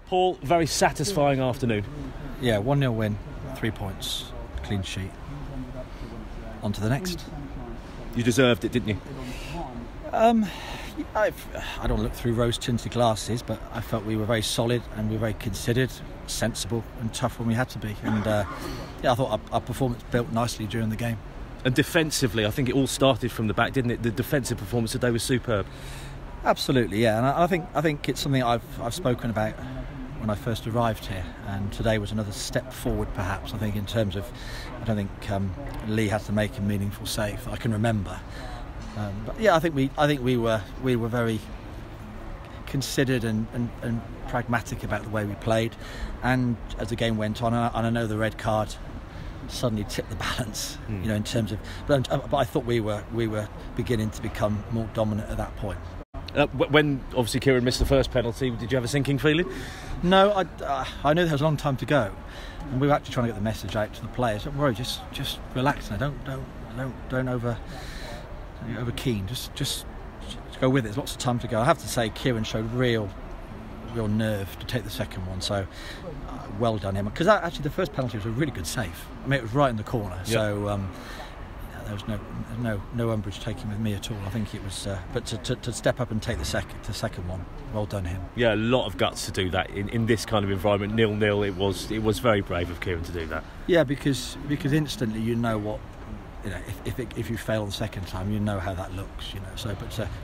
Paul, very satisfying afternoon. Yeah, 1-0 win, 3 points, clean sheet. On to the next. You deserved it, didn't you? I don't want to look through rose-tinted glasses, but I felt we were very solid and we were very considered, sensible and tough when we had to be. And I thought our performance built nicely during the game. And defensively, I think it all started from the back, didn't it? The defensive performance today was superb. Absolutely, yeah. And I think it's something I've spoken about when I first arrived here, and today was another step forward, perhaps. I think in terms of, I don't think Lee had to make a meaningful save that I can remember. But yeah, I think we were very considered and pragmatic about the way we played. And as the game went on, and I know the red card suddenly tipped the balance, in terms of. But I thought we were beginning to become more dominant at that point. When obviously Kieran missed the first penalty, did you have a sinking feeling? No, I knew there was a long time to go, and we were actually trying to get the message out to the players. Don't worry, just relax now. Don't over keen. Just go with it. There's lots of time to go. I have to say, Kieran showed real nerve to take the second one. So well done him. Because actually the first penalty was a really good save. I mean, it was right in the corner. Yep. So. There was no umbrage taken with me at all. I think it was, but to step up and take the second one, well done him. Yeah, a lot of guts to do that in this kind of environment. 0-0. It was very brave of Kieran to do that. Yeah, because instantly you know what, if you fail the second time, you know how that looks. So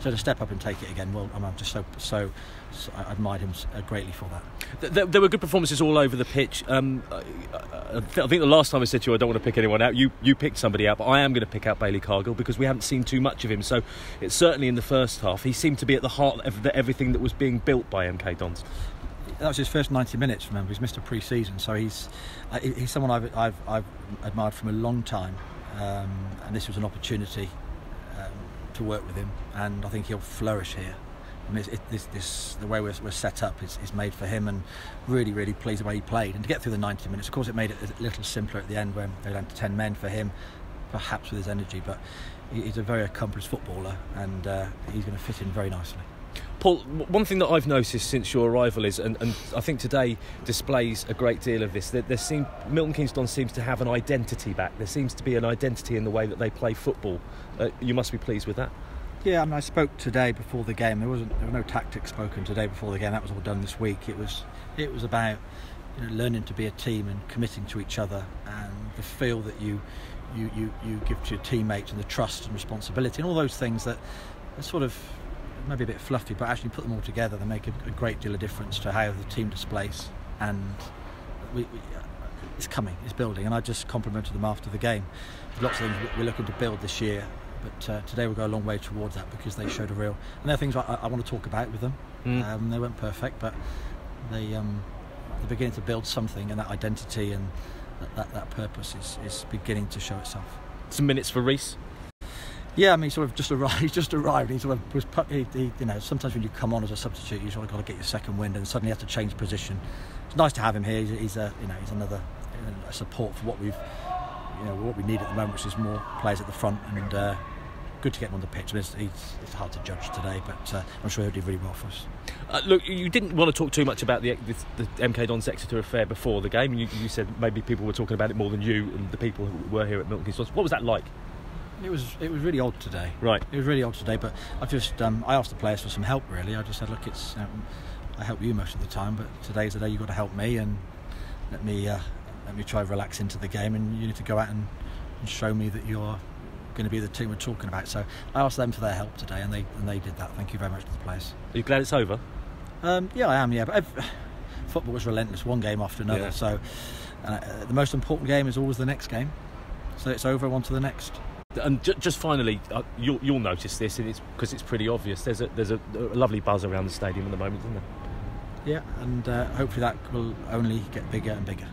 to step up and take it again, well, I'm just so I admired him greatly for that. There were good performances all over the pitch. I think the last time I said to you I don't want to pick anyone out, you picked somebody out, but I am going to pick out Bailey Cargill because we haven't seen too much of him. So it's certainly in the first half he seemed to be at the heart of everything that was being built by MK Dons. That was his first 90 minutes. Remember, he's missed a pre-season, so he's someone I've admired from a long time, and this was an opportunity to work with him, and I think he'll flourish here. I mean, the way we're set up is made for him, and really pleased the way he played. And to get through the 90 minutes, of course, it made it a little simpler at the end when they went to 10 men for him, perhaps with his energy. But he's a very accomplished footballer, and he's going to fit in very nicely. Paul, one thing that I've noticed since your arrival is, and I think today displays a great deal of this, that Milton Keynes Dons seems to have an identity back. There seems to be an identity in the way that they play football. You must be pleased with that. Yeah, I mean, I spoke today before the game. There were no tactics spoken today before the game. That was all done this week. It was about learning to be a team and committing to each other, and the feel that you give to your teammates, and the trust and responsibility and all those things that are sort of maybe a bit fluffy, but actually put them all together, they make a great deal of difference to how the team displays. And it's coming, it's building, and I just complimented them after the game. There's lots of things we're looking to build this year. But today we'll go a long way towards that because they showed and there are things I want to talk about with them. They weren't perfect, but they're beginning to build something, and that identity and that purpose is beginning to show itself. Some minutes for Reece. Yeah, I mean, he's just arrived. He sort of was, sometimes when you come on as a substitute, you sort of got to get your second wind, and suddenly you have to change position. It's nice to have him here. He's another support for what we need at the moment, which is more players at the front, and good to get him on the pitch. It's hard to judge today, but I'm sure he'll do really well for us. Look, you didn't want to talk too much about the MK Dons Exeter affair before the game. You said maybe people were talking about it more than you and the people who were here at Milton Keynes Dons. What was that like? It was really odd today. Right. It was really odd today, but I asked the players for some help. Really, I just said, look, I help you most of the time, but today's the day you've got to help me, and let me try and relax into the game, and you need to go out and show me that you're going to be the team we're talking about. So I asked them for their help today, and they did that. Thank you very much to the players. Are you glad it's over? Yeah, I am. Yeah, but football was relentless, one game after another. Yeah. So the most important game is always the next game. So it's over, on to the next. And just finally, you'll notice this, and it's because it's pretty obvious. There's a lovely buzz around the stadium at the moment, isn't there? Yeah, and hopefully that will only get bigger and bigger.